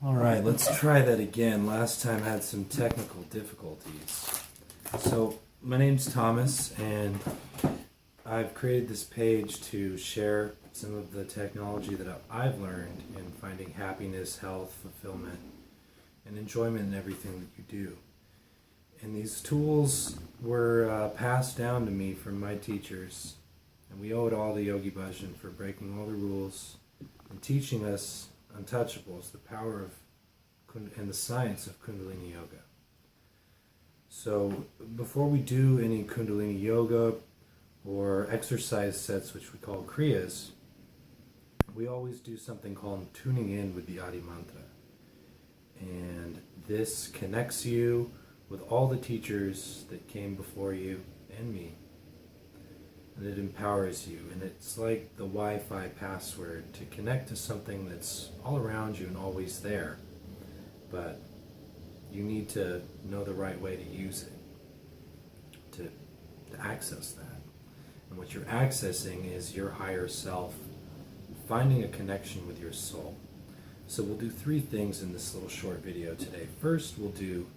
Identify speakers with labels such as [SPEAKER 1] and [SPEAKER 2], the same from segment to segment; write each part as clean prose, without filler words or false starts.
[SPEAKER 1] All right, let's try that again. Last time I had some technical difficulties. So, my name's Thomas, and I've created this page to share some of the technology that I've learned in finding happiness, health, fulfillment, and enjoyment in everything that you do. And these tools were passed down to me from my teachers, and we owe it all to Yogi Bhajan for breaking all the rules and teaching us untouchables, the power of and the science of Kundalini Yoga. So before we do any Kundalini Yoga or exercise sets, which we call Kriyas, we always do something called tuning in with the Adi Mantra. And this connects you with all the teachers that came before you and me. And it empowers you, and it's like the Wi-Fi password to connect to something that's all around you and always there. But you need to know the right way to use it, to access that. And what you're accessing is your higher self, finding a connection with your soul. So we'll do 3 things in this little short video today. First, we'll do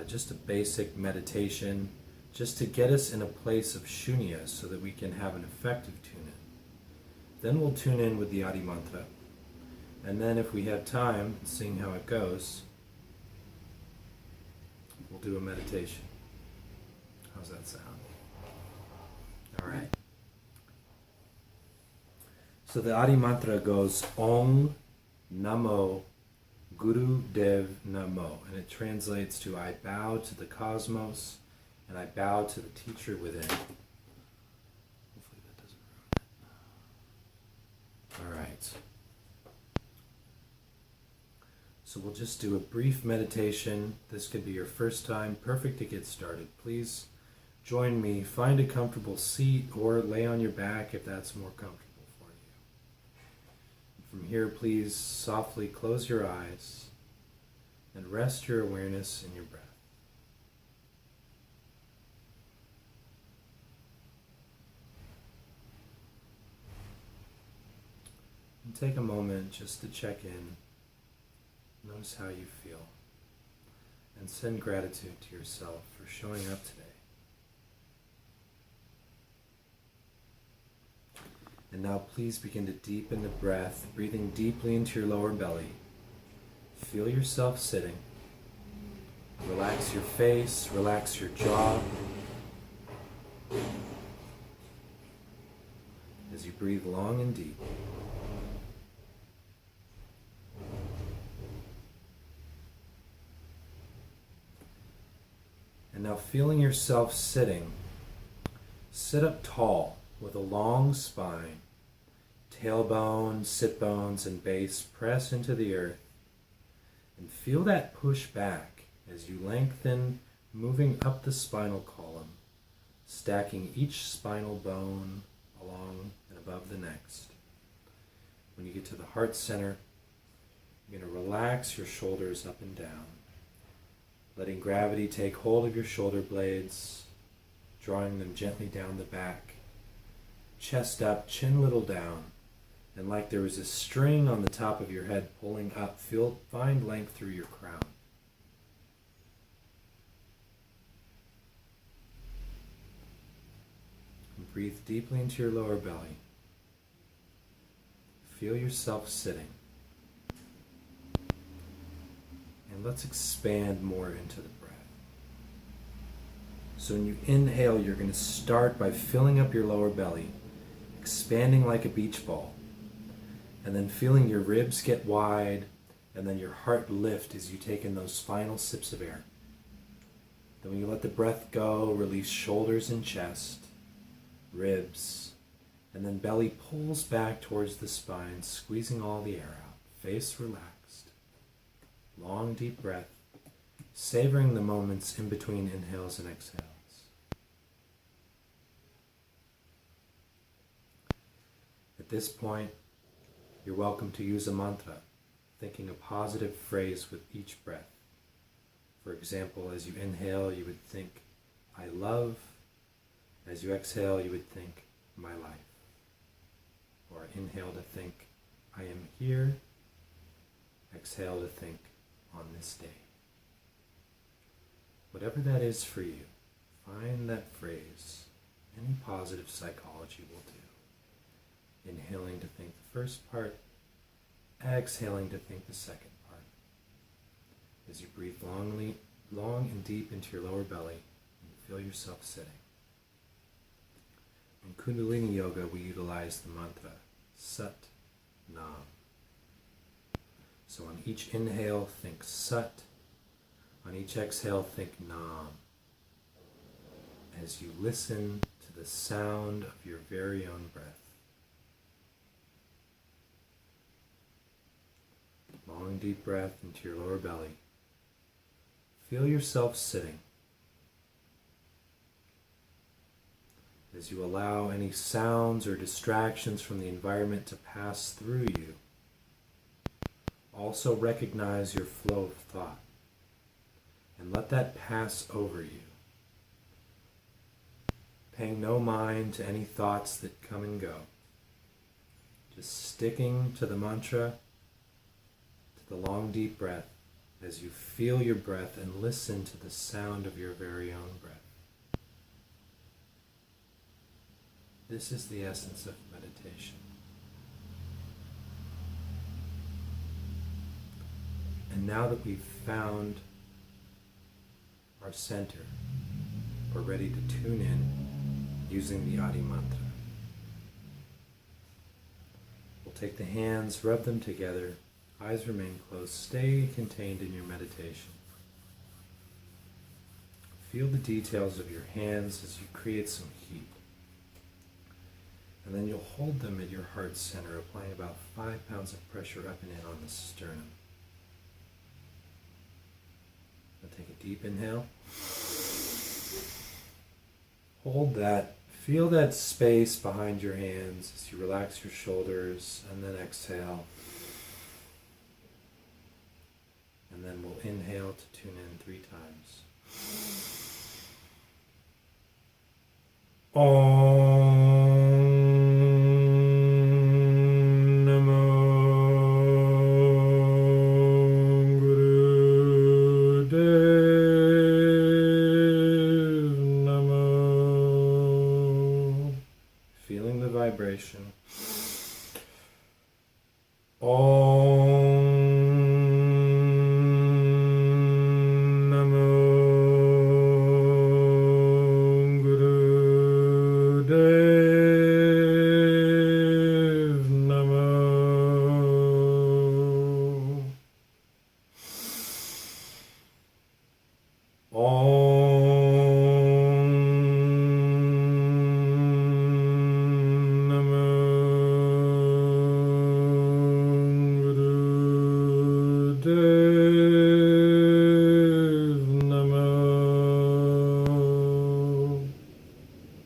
[SPEAKER 1] just a basic meditation, just to get us in a place of shunya so that we can have an effective tune-in. Then we'll tune in with the Adi Mantra. And then if we have time, seeing how it goes, we'll do a meditation. How's that sound? All right. So the Adi Mantra goes Om Namo Guru Dev Namo. And it translates to I bow to the cosmos, and I bow to the teacher within. Hopefully that doesn't ruin it. All right. So we'll just do a brief meditation. This could be your first time. Perfect to get started. Please join me. Find a comfortable seat or lay on your back if that's more comfortable for you. From here, please softly close your eyes and rest your awareness in your breath. And take a moment just to check in. Notice how you feel. And send gratitude to yourself for showing up today. And now please begin to deepen the breath, breathing deeply into your lower belly. Feel yourself sitting. Relax your face, relax your jaw. As you breathe long and deep. And now feeling yourself sitting, sit up tall with a long spine, tailbone, sit bones, and base press into the earth. And feel that push back as you lengthen, moving up the spinal column, stacking each spinal bone along and above the next. When you get to the heart center, you're going to relax your shoulders up and down, letting gravity take hold of your shoulder blades, drawing them gently down the back, chest up, chin little down, and like there was a string on the top of your head pulling up, find length through your crown. And breathe deeply into your lower belly. Feel yourself sitting. And let's expand more into the breath. So when you inhale, you're going to start by filling up your lower belly, expanding like a beach ball, and then feeling your ribs get wide, and then your heart lift as you take in those final sips of air. Then when you let the breath go, release shoulders and chest, ribs, and then belly pulls back towards the spine, squeezing all the air out, face relaxed. Long, deep breath, savoring the moments in between inhales and exhales. At this point, you're welcome to use a mantra, thinking a positive phrase with each breath. For example, as you inhale, you would think, I love. As you exhale, you would think, my life. Or inhale to think, I am here. exhale to think on this day. Whatever that is for you, find that phrase. Any positive psychology will do. Inhaling to think the first part, exhaling to think the second part. As you breathe long and deep into your lower belly, and you feel yourself sitting. In Kundalini Yoga, we utilize the mantra Sat Nam. So on each inhale, think Sat. On each exhale, think Nam. As you listen to the sound of your very own breath. Long, deep breath into your lower belly. Feel yourself sitting. As you allow any sounds or distractions from the environment to pass through you, also recognize your flow of thought and let that pass over you. Paying no mind to any thoughts that come and go. Just sticking to the mantra, to the long deep breath, as you feel your breath and listen to the sound of your very own breath. This is the essence of meditation. And now that we've found our center, we're ready to tune in using the Adi Mantra. We'll take the hands, rub them together, eyes remain closed, stay contained in your meditation. Feel the details of your hands as you create some heat. And then you'll hold them at your heart center, applying about 5 pounds of pressure up and in on the sternum. Now take a deep inhale. Hold that. Feel that space behind your hands as you relax your shoulders, and then exhale. And then we'll inhale to tune in 3 times. Vibration.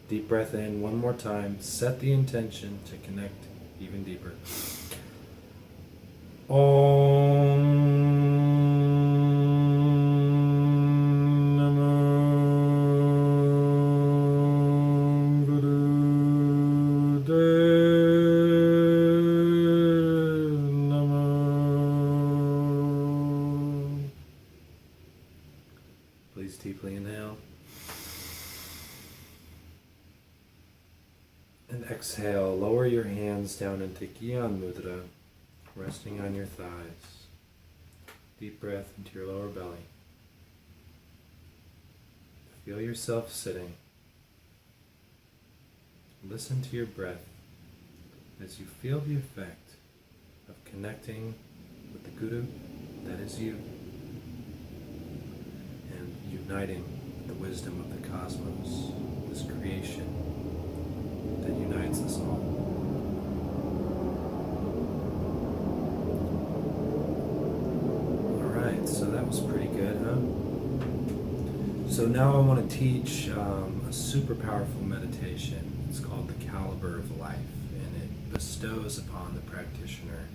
[SPEAKER 1] Deep breath in one more time. Set the intention to connect even deeper. Please deeply inhale. And exhale, lower your hands down into Gyan Mudra, resting on your thighs. Deep breath into your lower belly. Feel yourself sitting. Listen to your breath as you feel the effect of connecting with the Guru, that is you, and uniting with the wisdom of the cosmos, this creation that unites us all. Alright, so that was pretty good, huh? So now I want to teach a super powerful meditation. It's called the Caliber of Life, and it bestows upon the practitioner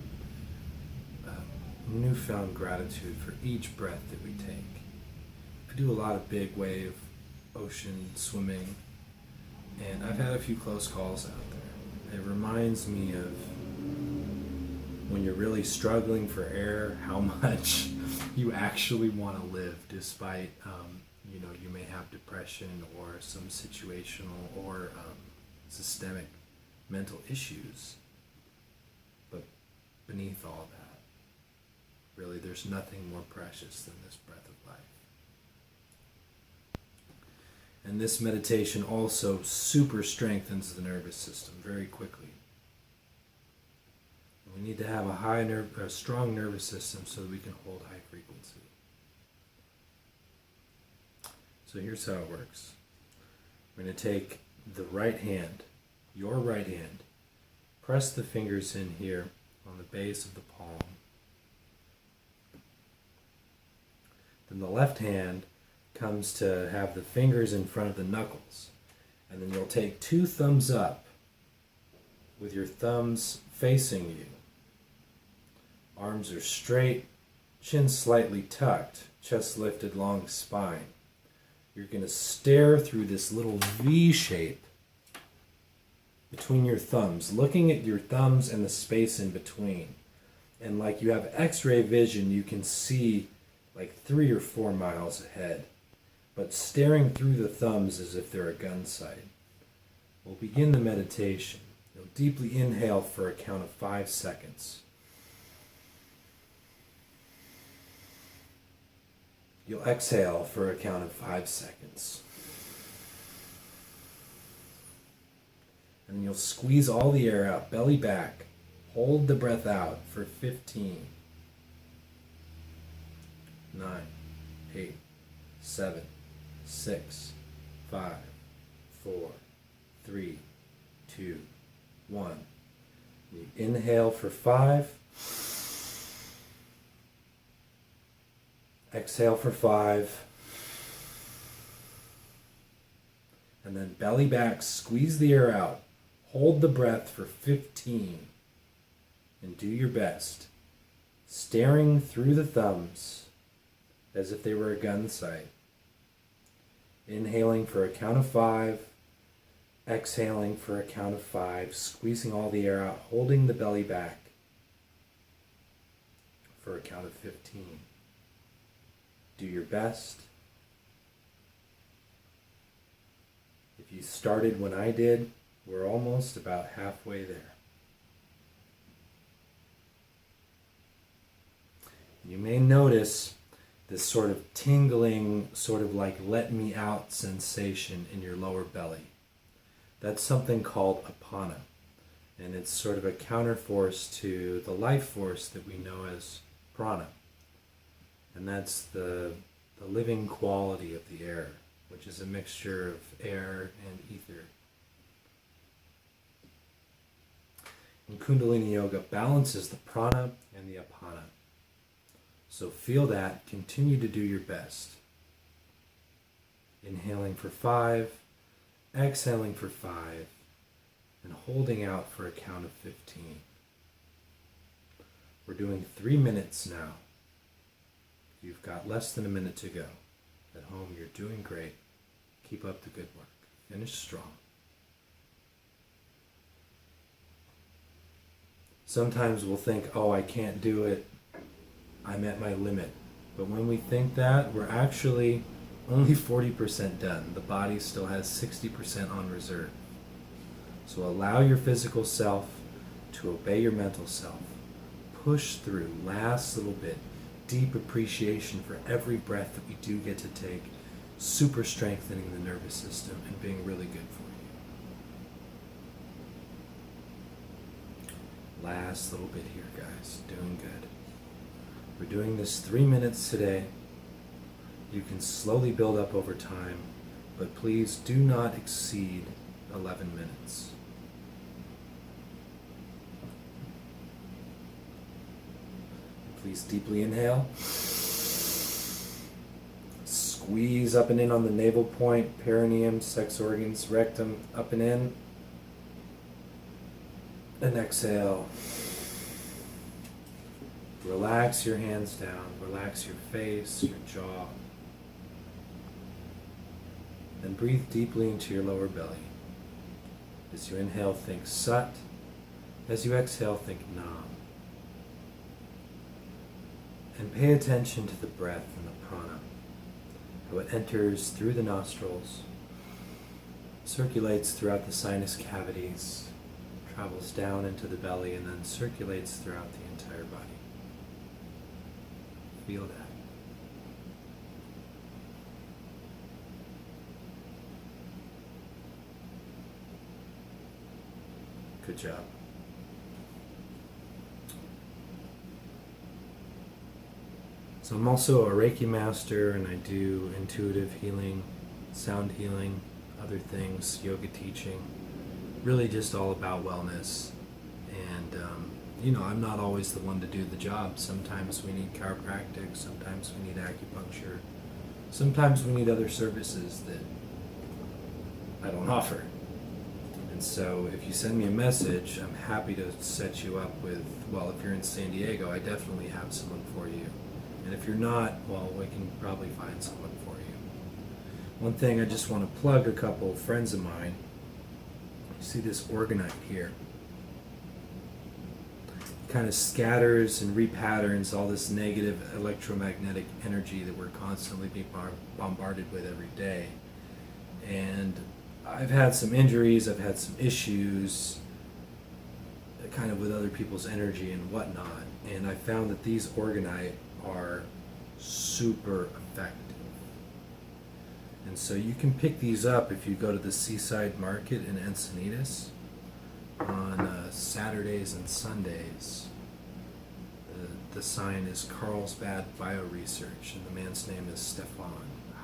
[SPEAKER 1] newfound gratitude for each breath that we take. I do a lot of big wave ocean swimming, and I've had a few close calls out there. It reminds me of when you're really struggling for air, how much you actually want to live, despite you may have depression or some situational or systemic mental issues. But beneath all that, really, there's nothing more precious than this breath of life. And this meditation also super strengthens the nervous system very quickly. We need to have a strong nervous system so that we can hold high frequency. So here's how it works. We're going to take the right hand, your right hand, press the fingers in here on the base of the palm. Then the left hand comes to have the fingers in front of the knuckles. And then you'll take 2 thumbs up with your thumbs facing you. Arms are straight, chin slightly tucked, chest lifted, long spine. You're going to stare through this little V shape between your thumbs, looking at your thumbs and the space in between. And like you have X-ray vision, you can see like 3 or 4 miles ahead. But staring through the thumbs as if they're a gun sight. We'll begin the meditation. You'll deeply inhale for a count of 5 seconds. You'll exhale for a count of 5 seconds. And you'll squeeze all the air out, belly back. Hold the breath out for 15, 9, 8, 7, 6, 5, 4, 3, 2, 1. You inhale for 5. Exhale for 5. And then belly back, squeeze the air out. Hold the breath for 15. And do your best. Staring through the thumbs as if they were a gun sight. Inhaling for a count of 5. Exhaling for a count of 5. Squeezing all the air out. Holding the belly back for a count of 15. Do your best. If you started when I did, we're almost about halfway there. You may notice this sort of tingling, sort of like let me out sensation in your lower belly. That's something called apana. And it's sort of a counterforce to the life force that we know as prana. And that's the living quality of the air, which is a mixture of air and ether. And Kundalini Yoga balances the prana and the apana. So feel that, continue to do your best. Inhaling for 5, exhaling for 5, and holding out for a count of 15. We're doing 3 minutes now. You've got less than a minute to go. At home, you're doing great. Keep up the good work. Finish strong. Sometimes we'll think, oh, I can't do it. I'm at my limit. But when we think that, we're actually only 40% done. The body still has 60% on reserve. So allow your physical self to obey your mental self. Push through. Last little bit. Deep appreciation for every breath that we do get to take, super strengthening the nervous system and being really good for you. Last little bit here, guys. Doing good. We're doing this 3 minutes today. You can slowly build up over time, but please do not exceed 11 minutes. Please deeply inhale. Squeeze up and in on the navel point, perineum, sex organs, rectum, up and in. And exhale. Relax your hands down. Relax your face, your jaw. And breathe deeply into your lower belly. As you inhale, think Sat. As you exhale, think Nam. And pay attention to the breath and the prana, how it enters through the nostrils, circulates throughout the sinus cavities, travels down into the belly, and then circulates throughout the entire body. Feel that. Good job. So I'm also a Reiki master, and I do intuitive healing, sound healing, other things, yoga teaching, really just all about wellness. And I'm not always the one to do the job. Sometimes we need chiropractic, sometimes we need acupuncture, sometimes we need other services that I don't offer. And so if you send me a message, I'm happy to set you up with, well, if you're in San Diego, I definitely have someone for you. And if you're not, well, we can probably find someone for you. One thing I just want to plug a couple of friends of mine. You see this ORGONITE here. It kind of scatters and repatterns all this negative electromagnetic energy that we're constantly being bombarded with every day. And I've had some injuries, I've had some issues kind of with other people's energy and whatnot. And I found that these ORGONITE are super effective. And so you can pick these up if you go to the Seaside Market in Encinitas on Saturdays and Sundays. The sign is Carlsbad Bioresearch, and the man's name is Stefan.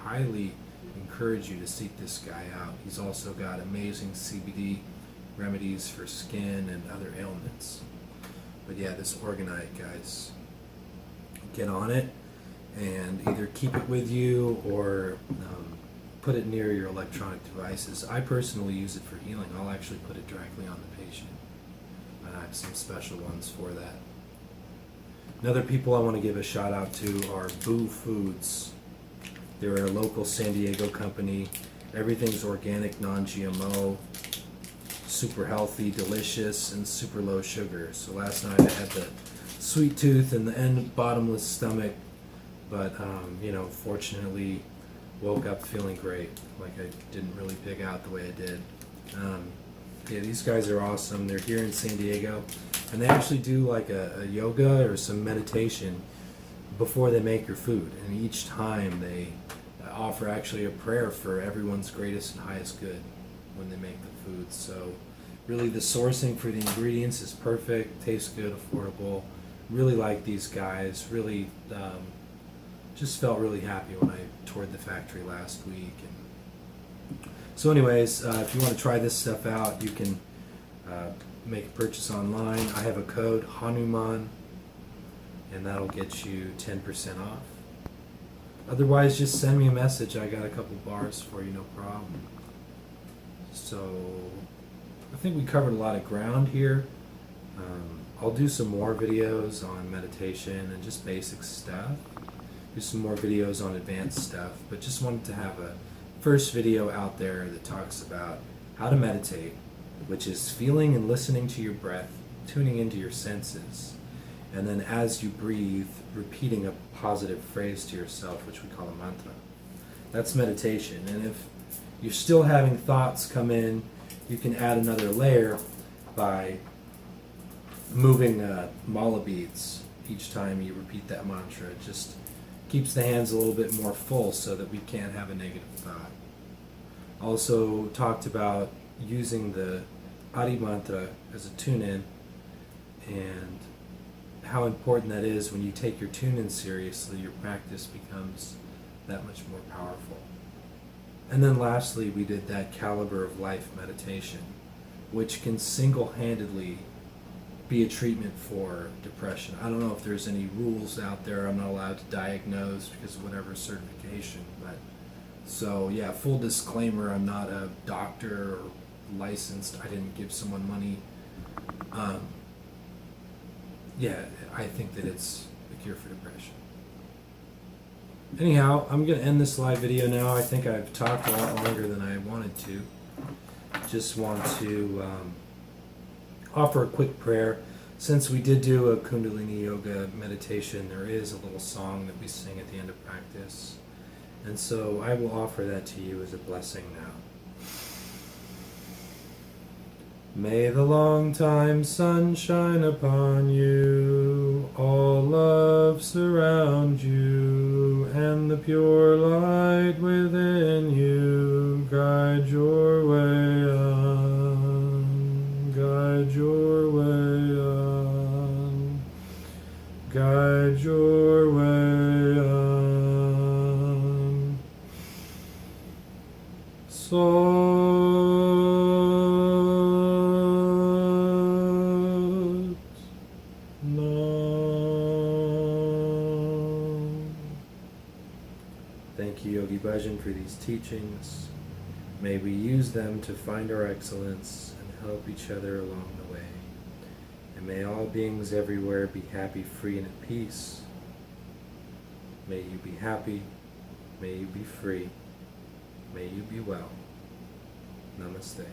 [SPEAKER 1] Highly encourage you to seek this guy out. He's also got amazing CBD remedies for skin and other ailments. But yeah, this ORGONITE, guys, get on it and either keep it with you or put it near your electronic devices. I personally use it for healing. I'll actually put it directly on the patient. I have some special ones for that. Another people I want to give a shout out to are Boo Foods. They're a local San Diego company. Everything's organic, non-GMO, super healthy, delicious, and super low sugar. So last night I had the sweet tooth and the end bottomless stomach, but fortunately woke up feeling great. Like I didn't really pig out the way I did. Yeah, these guys are awesome. They're here in San Diego, and they actually do like a yoga or some meditation before they make your food. And each time they offer actually a prayer for everyone's greatest and highest good when they make the food. So really the sourcing for the ingredients is perfect, tastes good, affordable. Really like these guys. Really just felt really happy when I toured the factory last week. And so anyways, if you want to try this stuff out, you can make a purchase online. I have a code Hanuman, and that'll get you 10% off. Otherwise, just send me a message. I got a couple bars for you, no problem. So I think we covered a lot of ground here. I'll do some more videos on meditation and just basic stuff. Do some more videos on advanced stuff, but just wanted to have a first video out there that talks about how to meditate, which is feeling and listening to your breath, tuning into your senses, and then as you breathe, repeating a positive phrase to yourself, which we call a mantra. That's meditation. And if you're still having thoughts come in, you can add another layer by moving mala beads each time you repeat that mantra. It just keeps the hands a little bit more full so that we can't have a negative thought. Also talked about using the Adi mantra as a tune-in and how important that is. When you take your tune-in seriously, your practice becomes that much more powerful. And then lastly, we did that caliber of life meditation, which can single-handedly be a treatment for depression. I don't know if there's any rules out there. I'm not allowed to diagnose because of whatever certification. But so yeah, full disclaimer, I'm not a doctor or licensed. I didn't give someone money. Yeah, I think that it's a cure for depression. Anyhow, I'm going to end this live video now. I think I've talked a lot longer than I wanted to. Just want to offer a quick prayer. Since we did do a Kundalini Yoga meditation, there is a little song that we sing at the end of practice. And so I will offer that to you as a blessing now. May the long time sun shine upon you, all love surround you, and the pure light within you guide your way on, guide your way on, guide your way on. So thank you, Yogi Bhajan, for these teachings. May we use them to find our excellence and help each other along the way. And may all beings everywhere be happy, free, and at peace. May you be happy. May you be free. May you be well. Namaste.